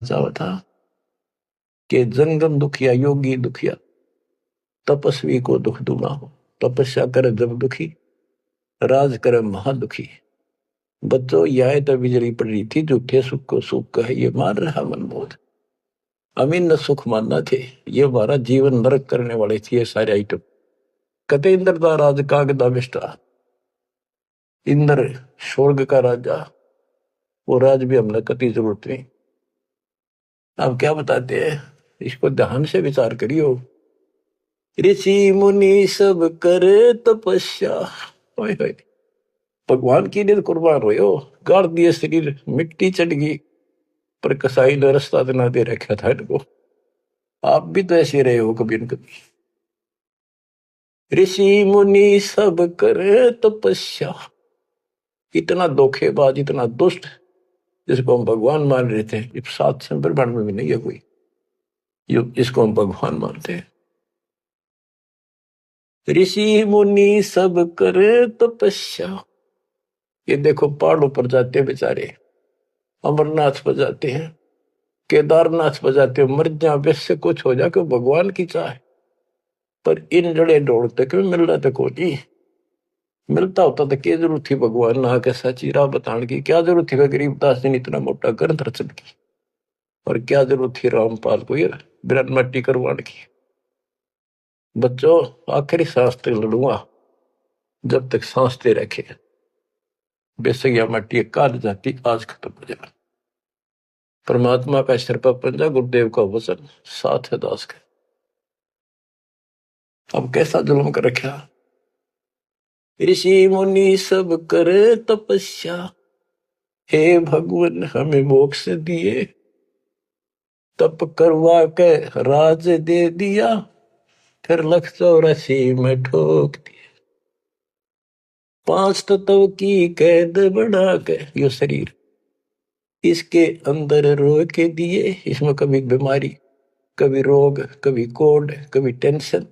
जावा था कि जंगम दुखिया योगी दुखिया तपस्वी को दुख दूना हो। तपस्या करे जब दुखी, राज करे महादुखी। बच्चों यह तो बिजली पड़ रही थी, झूठे सुख को सुख कहे ये मान रहा मनमोद। अमीन न सुख मानना थे, ये हमारा जीवन नरक करने वाले थे ये सारे आइटम। कते इंद्र का राज कागदा बिष्टा, इंद्र स्वर्ग का राजा, वो राज भी हमने कति जरूरत नहीं। अब क्या बताते हैं, इसको ध्यान से विचार करियो। ऋषि मुनि सब करे तपस्या, ओए होए, भगवान की लिए कुर्बान हो, गाड़ दिए शरीर, मिट्टी चढ़ गई, पर कसाई ने रास्ता ना दे रखा था इनको। आप भी तो ऐसे रहे हो कभी न कभी। ऋषि मुनि सब करे तपस्या, इतना धोखेबाज, इतना दुष्ट, जिसको हम भगवान मान रहे थे, इस 7 ब्रह्मांड में भी नहीं है कोई जो इसको हम भगवान मानते हैं। ऋषि मुनि सब करे तपस्या, ये देखो पहाड़ों पर जाते हैं बेचारे, अमरनाथ पर जाते हैं, केदारनाथ पर जाते हैं, मर जा वैसे कुछ हो जाके भगवान की चाह, पर इन जड़े दौड़ते क्यों मिल रहा था कोई। मिलता होता तो क्या जरूरत थी भगवान ना के सच्ची राह बताने की, क्या जरूरत थी गरीबदास जी ने इतना मोटा कर दर्शन की, और क्या जरूरत थी रामपाल को ये बिरन मट्टी करवाने की। बच्चों आखिरी सांस तक लड़ूंगा जब तक सांस दे रखे, बेशक यह मट्टी काट जाती आज खत्म हो जाए। परमात्मा का सिर पर पंजा, गुरुदेव का वचन साथ है दास का। अब कैसा जुल्म कर रखा। ऋषि मुनि सब करे तपस्या, हे भगवान हमें मोक्ष दिए, तप करवा के राज दे दिया, फिर 184 में ठोक दिया। 5 तत्व की कैद बढ़ा के यो शरीर इसके अंदर रो के दिए, इसमें कभी बीमारी, कभी रोग, कभी कोड, कभी टेंशन,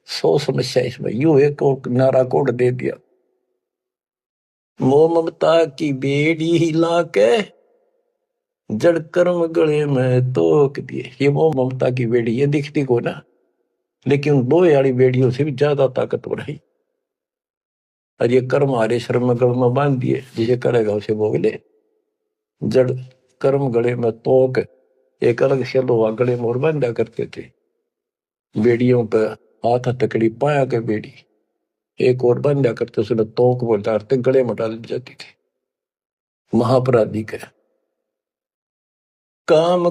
100 समस्या इसमें यू एक नारा कोड दे दिया। मोह ममता की बेड़ी हिला के जड़ कर्म गले में तोक दिए। ये मोह ममता की बेड़ी ये दिखती को ना, लेकिन लोहे वाली बेड़ियों से भी ज्यादा ताकतवर है। और ये कर्म हरे शर्म गल में बांध दिए, जिसे करेगा उसे भोग ले। जड़ कर्म गले में तोक, एक अलग से लोहा गले में और बांधा करते थे, बेड़ियों पर हाथ हथकड़ी पाया के बेड़ी एक और बांधा करते, उसने तोक वो डालते गले में डाल जाती थी। महापराधी के काम